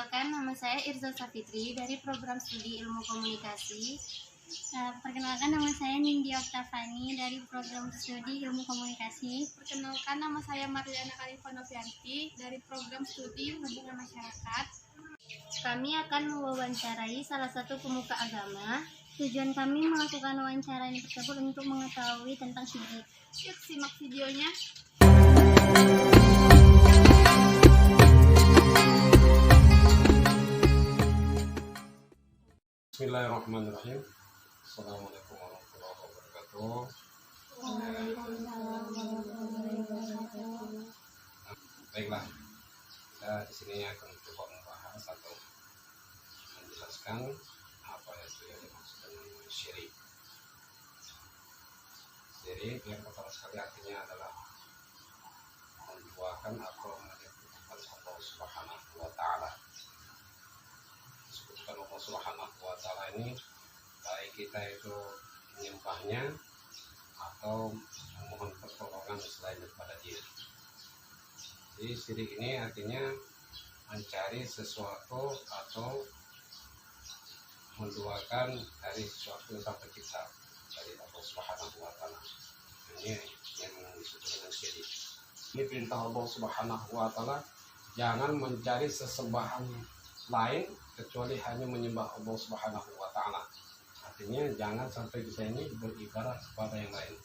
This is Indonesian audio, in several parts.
Perkenalkan, nama saya Irza Safitri dari program studi Ilmu Komunikasi. Perkenalkan, nama saya Nindi Oktavani dari program studi Ilmu Komunikasi. Perkenalkan, nama saya Mariana Khalifah Novianti dari program studi Hubungan Masyarakat. Kami akan mewawancarai salah satu pemuka agama. Tujuan kami melakukan wawancara ini tersebut untuk mengetahui tentang syirik. Yuk simak videonya. Bismillahirrahmanirrahim. Assalamualaikum warahmatullahi wabarakatuh. Baiklah, kita di sini akan coba membahas atau menjelaskan apa yang dimaksud dengan syirik. Syirik yang pertama sekali artinya adalah menduakan atau menyekutukan Allah Subhanahu wa Ta'ala. Disebutkan Allah Subhanahu wa Ta'ala ini baik kita itu menyembahnya atau memohon pertolongan selain daripada Dia. Jadi syirik ini artinya mencari sesuatu atau menduakan dari sesuatu yang sampai kita dari Allah Subhanahu wa Ta'ala. Ini yang disebut dengan syirik. Ini perintah Allah Subhanahu wa Ta'ala, jangan mencari sesembahan lain kecuali hanya menyembah Allah Subhanahu wa Ta'ala. Artinya jangan sampai kita ini beribadah kepada yang lain.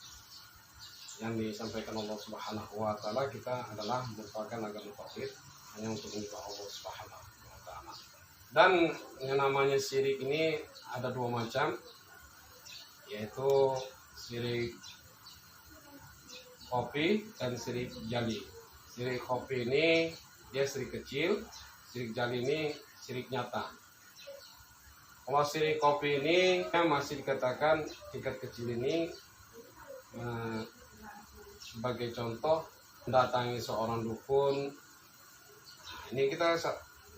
Yang disampaikan Allah Subhanahu wa Ta'ala, kita adalah merupakan agama tauhid, hanya untuk menyembah Allah Subhanahu wa Ta'ala. Dan yang namanya syirik ini ada dua macam, yaitu syirik khafi dan syirik jali. Syirik khafi ini dia syirik kecil, syirik jali ini syirik nyata. Kalau syirik khafi ini masih dikatakan tingkat kecil ini, sebagai contoh mendatangi seorang dukun. Ini kita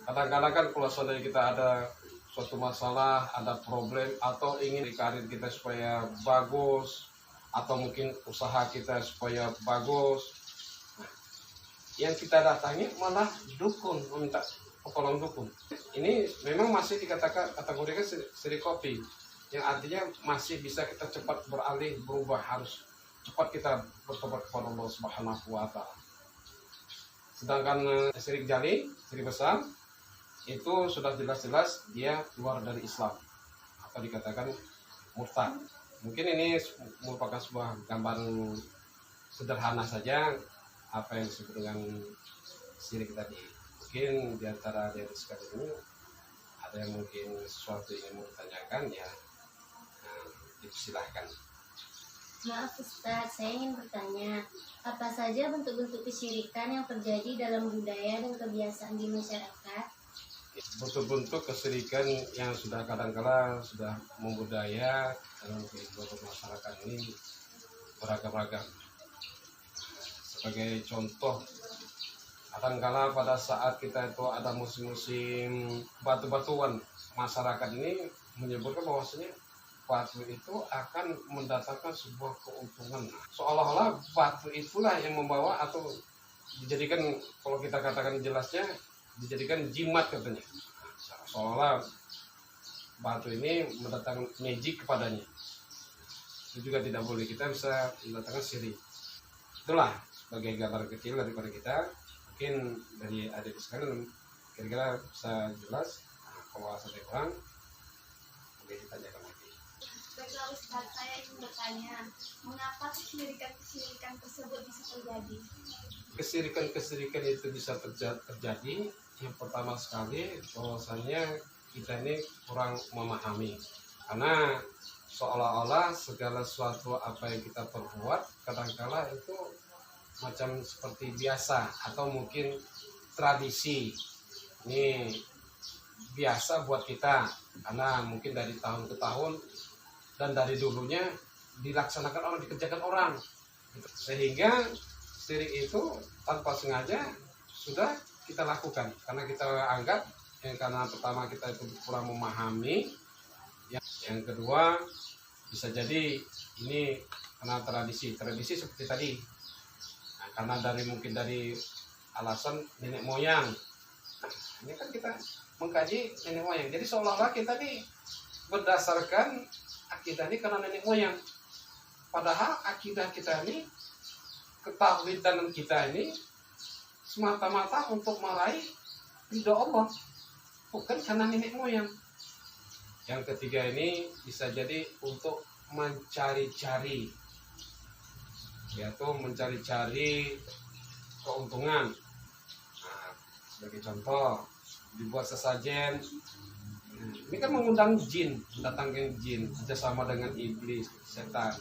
kadang-kadang kan kalau saudara kita ada suatu masalah, ada problem, atau ingin di karir kita supaya bagus, atau mungkin usaha kita supaya bagus, yang kita datangi malah dukun, meminta tolong dukun. Ini memang masih dikatakan kategorikan syirik khafi, yang artinya masih bisa kita cepat beralih, berubah, harus cepat kita bertobat kepada Allah Subhanahu wa Ta'ala. Sedangkan syirik jali, syirik besar, itu sudah jelas-jelas dia keluar dari Islam atau dikatakan murtad. Mungkin ini merupakan sebuah gambaran sederhana saja apa yang disebut dengan syirik tadi. Mungkin di antara dari sekalian ini ada yang mungkin sesuatu yang mau ditanyakan, ya dipersilahkan. Maaf Ustaz, saya ingin bertanya, apa saja bentuk-bentuk kesyirikan yang terjadi dalam budaya dan kebiasaan di masyarakat? Bentuk-bentuk kesyirikan yang sudah kadang-kala sudah membudaya dalam kehidupan masyarakat ini beragam-ragam. Sebagai contoh, kadang-kala pada saat kita itu ada musim-musim batu-batuan, masyarakat ini menyebutkan bahwasanya batu itu akan mendatangkan sebuah keuntungan. Seolah-olah batu itulah yang membawa, atau dijadikan, kalau kita katakan jelasnya, dijadikan jimat katanya. Seolah-olah batu ini mendatangkan magic kepadanya. Itu juga tidak boleh, kita bisa mendatangkan syirik. Itulah sebagai gambar kecil daripada kita. Mungkin dari adik sekalian kira-kira bisa jelas. Kalau ada kurang, boleh ditanyakan lagi. Baiklah Ustaz, saya ingin bertanya, mengapa kesyirikan tersebut bisa terjadi? Kesyirikan itu bisa terjadi. Yang pertama sekali, bahwasanya kita ini kurang memahami, karena seolah-olah segala sesuatu apa yang kita perbuat kadang-kala itu macam seperti biasa, atau mungkin tradisi. Ini biasa buat kita karena mungkin dari tahun ke tahun dan dari dulunya dilaksanakan orang, dikerjakan orang, sehingga syirik itu tanpa sengaja sudah kita lakukan karena kita anggap karena pertama kita itu kurang memahami, yang kedua bisa jadi ini karena tradisi seperti tadi. Nah, karena mungkin dari alasan nenek moyang. Nah, ini kan kita mengkaji nenek moyang. Jadi seolah-olah kita nih berdasarkan akidah ini karena nenek moyang. Padahal akidah kita ini, ketauhidan kita ini semata-mata untuk meraih ridho Allah, bukan karena nenek moyang. Yang ketiga ini bisa jadi untuk mencari-cari, yaitu mencari-cari keuntungan. Nah, sebagai contoh, dibuat sesajen. Ini kan mengundang jin, mendatangkan jin, kerjasama dengan iblis, setan,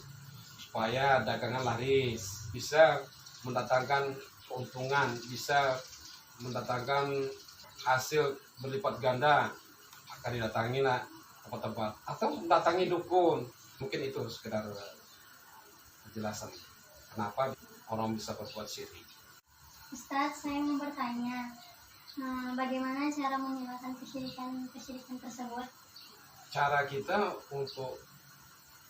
supaya dagangan laris, bisa mendatangkan keuntungan, bisa mendatangkan hasil berlipat ganda. Maka didatangi lah tempat-tempat, atau mendatangi dukun. Mungkin itu sekedar penjelasan kenapa orang bisa berbuat syirik. Ustadz, saya mau bertanya, bagaimana cara menghilangkan kesyirikan tersebut? Cara kita untuk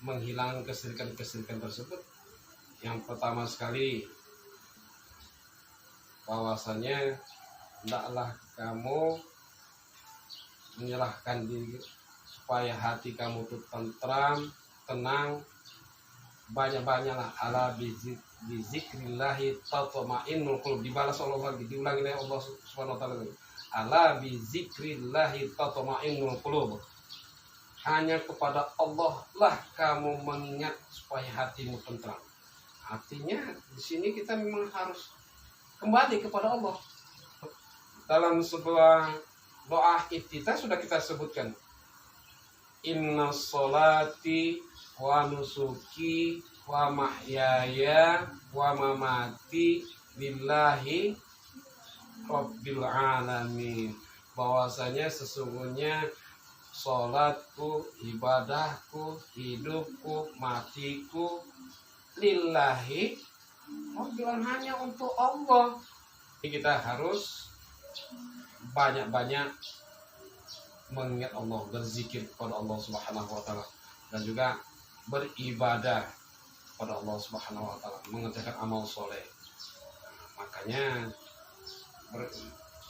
menghilangkan kesyirikan tersebut, yang pertama sekali, bahwasanya hendaklah kamu menyerahkan diri supaya hati kamu itu tentram, tenang, banyak-banyaklah ala bizikrillahi tatma'innul qulub. Dibalas Allah lagi, diulangi oleh Allah Subhanahu wa taala. Ala bizikrillahi tatma'innul qulub. Hanya kepada Allah lah kamu mengingat supaya hatimu tentram. Artinya di sini kita memang harus kembali kepada Allah. Dalam sebuah doa iftitah sudah kita sebutkan, inna sholati wa nusuki wa mahyaya wa mamati lillahi rabbil alamin. Bahwasanya sesungguhnya sholatku, ibadahku, hidupku, matiku lillahi rabbil alamin, hanya untuk Allah. Jadi kita harus banyak-banyak mengingat Allah, berzikir kepada Allah Subhanahu wa taala, dan juga beribadah kepada Allah Subhanahu wa taala, mengerjakan amal soleh. Makanya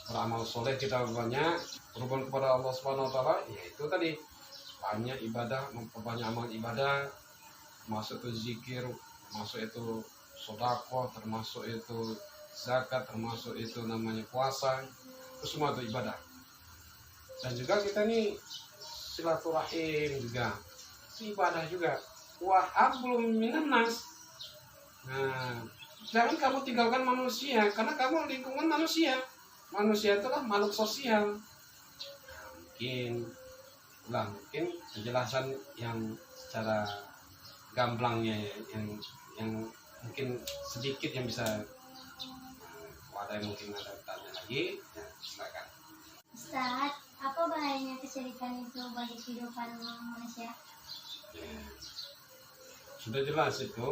beramal soleh kita banyak, berhubung kepada Allah Subhanahu wa taala, yaitu tadi banyak ibadah, memperbanyak amal ibadah, termasuk itu zikir, termasuk itu sedekah, termasuk itu zakat, termasuk itu namanya puasa, itu semua itu ibadah. Dan juga kita nih silaturahim juga, ibadah juga. Wahab belum minannas. Nah, jangan kamu tinggalkan manusia, karena kamu lingkungan manusia. Manusia itulah makhluk sosial. Mungkin penjelasan yang secara gamblangnya, yang mungkin sedikit yang bisa. Ada yang mungkin ada tanya lagi, ya, silakan. Ustadz, apa bahayanya kesyirikan itu bagi kehidupan manusia? Ya, sudah jelas itu,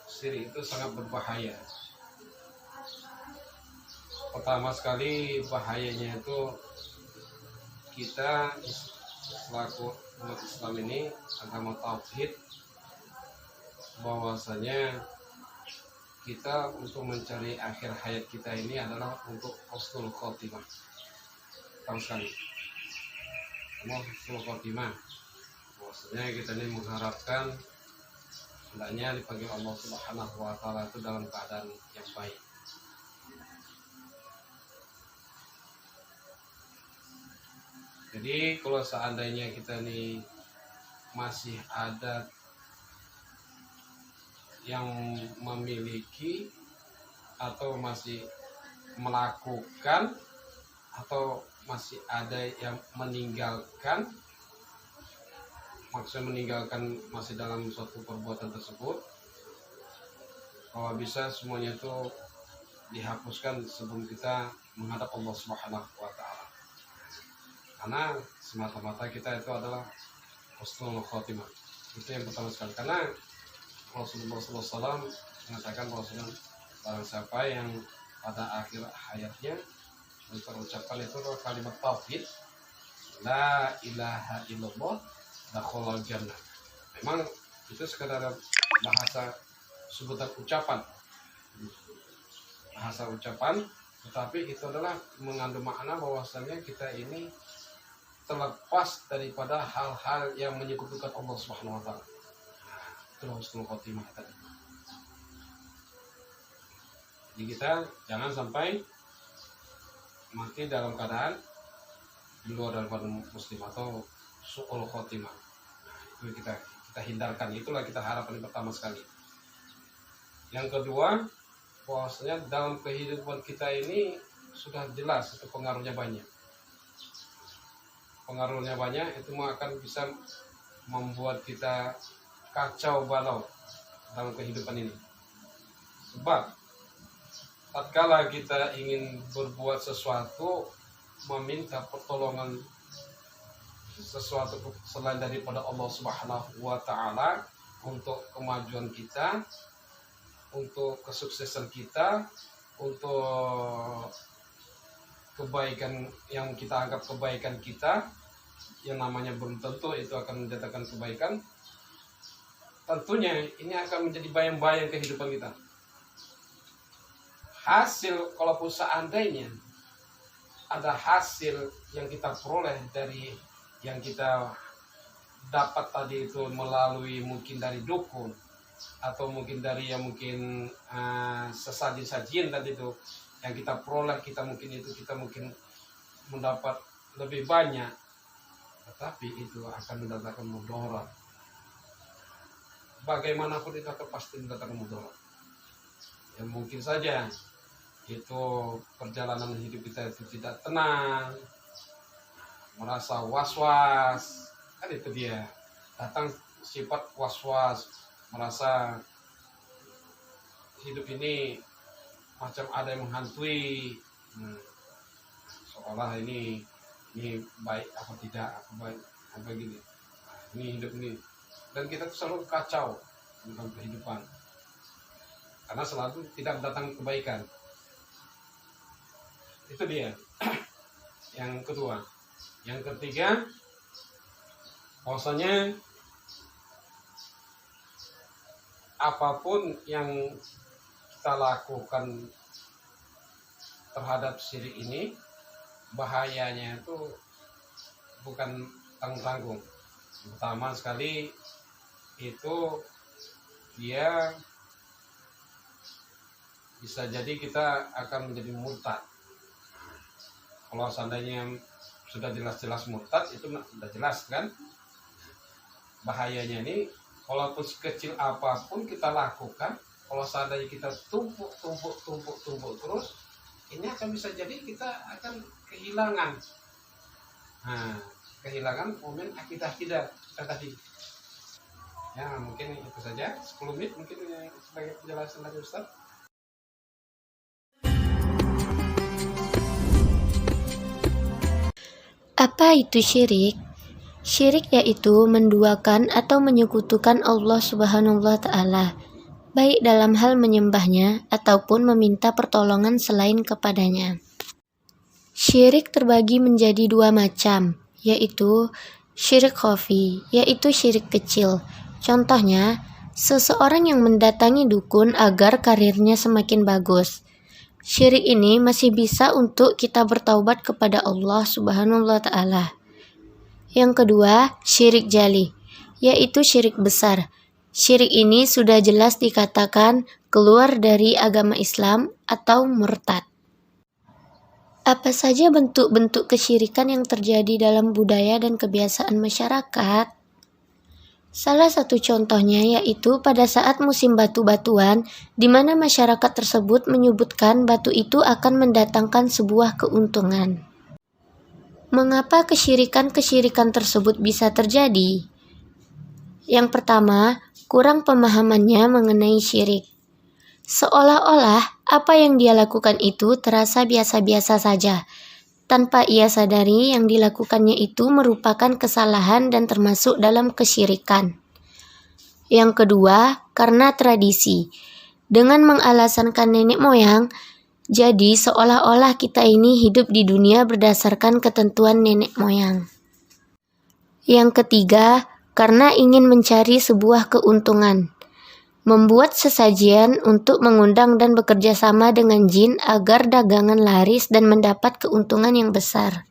syirik itu sangat berbahaya. Pertama sekali bahayanya itu, kita selaku umat Islam ini, agama tauhid, bahwasanya kita untuk mencari akhir hayat kita ini adalah untuk husnul khotimah. Tahu sekali, husnul khotimah, maksudnya kita ini mengharapkan hendaknya dipanggil Allah Subhanahu wa taala itu dalam keadaan yang baik. Jadi kalau seandainya kita ini masih ada yang memiliki atau masih melakukan atau masih ada yang meninggalkan, maksudnya meninggalkan masih dalam suatu perbuatan tersebut, kalau bisa semuanya itu dihapuskan sebelum kita menghadap Allah Subhanahu wa taala. Karena semata-mata kita itu adalah husnul khotimah. Itu yang pertama sekali. Karena Rasulullah SAW mengatakan bahwa barang siapa yang pada akhir hayatnya mengucapkan itu kalimat tauhid, la ilaha illallah, dakhalal jannah. Memang itu sekedar bahasa sebutan ucapan, bahasa ucapan, Tetapi itu adalah mengandung makna bahwasanya kita ini terlepas daripada hal-hal yang menyekutukan Allah Subhanahu wa taala. Itu husnul khotimah tadi. Jadi kita jangan sampai mati dalam keadaan di luar daripada muslim atau su'ul khotimah. Itu kita hindarkan. Itulah kita harapkan pertama sekali. Yang kedua, bahwasanya dalam kehidupan kita ini sudah jelas itu pengaruhnya banyak. Pengaruhnya banyak itu akan bisa membuat kita kacau balau dalam kehidupan ini. Sebab tatkala kita ingin berbuat sesuatu, meminta pertolongan sesuatu selain daripada Allah Subhanahu wa taala untuk kemajuan kita, untuk kesuksesan kita, untuk kebaikan yang kita anggap kebaikan kita, yang namanya belum tentu itu akan mendatangkan kebaikan. Tentunya ini akan menjadi bayang-bayang kehidupan kita. Hasil, kalaupun seandainya ada hasil yang kita peroleh dari yang kita dapat tadi itu melalui mungkin dari dukun atau mungkin dari yang mungkin sesajen-sajian tadi itu yang kita peroleh, kita mungkin mendapat lebih banyak, tetapi itu akan mendatangkan mudarat. Bagaimanapun itu akan pasti mendatangkan mudarat. Ya mungkin saja itu perjalanan hidup kita itu tidak tenang, merasa was-was, kan itu dia datang sifat was-was, merasa hidup ini macam ada yang menghantui, seolah ini baik apa tidak, apa gini, ini hidup ini, dan kita tuh selalu kacau dalam kehidupan karena selalu tidak mendatangkan kebaikan. Itu dia yang kedua. Yang ketiga, bahwasanya apapun yang kita lakukan terhadap syirik ini, bahayanya itu bukan tanggung-tanggung. Pertama sekali itu dia bisa jadi kita akan menjadi murtad. Kalau seandainya sudah jelas-jelas murtad, itu sudah jelas kan bahayanya ini. Walaupun sekecil apapun kita lakukan, kalau seandainya kita tumpuk terus, ini akan bisa jadi kita akan kehilangan momen akidah kita tadi. Ya mungkin itu saja, 10 menit mungkin sebagai penjelasan dari Ustaz. Apa itu syirik? Syirik yaitu menduakan atau menyekutukan Allah Subhanahu wa taala, baik dalam hal menyembahnya ataupun meminta pertolongan selain kepadanya. Syirik terbagi menjadi dua macam, yaitu syirik khafi, yaitu syirik kecil. Contohnya, seseorang yang mendatangi dukun agar karirnya semakin bagus. Syirik ini masih bisa untuk kita bertaubat kepada Allah Subhanahu wa taala. Yang kedua, syirik jali, yaitu syirik besar. Syirik ini sudah jelas dikatakan keluar dari agama Islam atau murtad. Apa saja bentuk-bentuk kesyirikan yang terjadi dalam budaya dan kebiasaan masyarakat? Salah satu contohnya yaitu pada saat musim batu-batuan, di mana masyarakat tersebut menyebutkan batu itu akan mendatangkan sebuah keuntungan. Mengapa kesyirikan-kesyirikan tersebut bisa terjadi? Yang pertama, kurang pemahamannya mengenai syirik. Seolah-olah apa yang dia lakukan itu terasa biasa-biasa saja, tanpa ia sadari yang dilakukannya itu merupakan kesalahan dan termasuk dalam kesyirikan. Yang kedua, karena tradisi. Dengan mengalasankan nenek moyang, jadi seolah-olah kita ini hidup di dunia berdasarkan ketentuan nenek moyang. Yang ketiga, karena ingin mencari sebuah keuntungan. membuat sesajian untuk mengundang dan bekerja sama dengan jin agar dagangan laris dan mendapat keuntungan yang besar.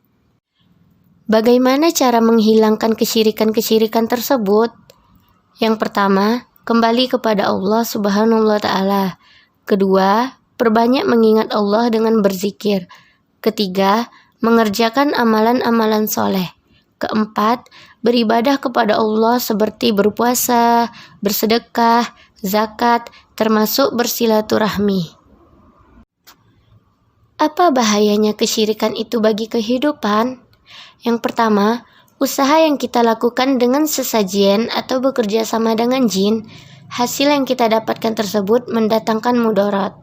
Bagaimana cara menghilangkan kesyirikan-kesyirikan tersebut? Yang pertama, kembali kepada Allah Subhanahu wa Ta'ala. Kedua, perbanyak mengingat Allah dengan berzikir. Ketiga, mengerjakan amalan-amalan soleh. Keempat, beribadah kepada Allah seperti berpuasa, bersedekah, zakat, termasuk bersilaturahmi. Apa bahayanya kesyirikan itu bagi kehidupan? Yang pertama, usaha yang kita lakukan dengan sesajian atau bekerja sama dengan jin, hasil yang kita dapatkan tersebut mendatangkan mudarat.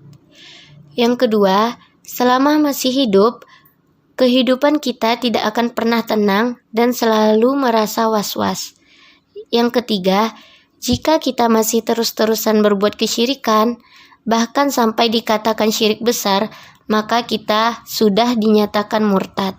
Yang kedua, selama masih hidup, kehidupan kita tidak akan pernah tenang dan selalu merasa was-was. Yang ketiga, jika kita masih terus-terusan berbuat kesyirikan, bahkan sampai dikatakan syirik besar, maka kita sudah dinyatakan murtad.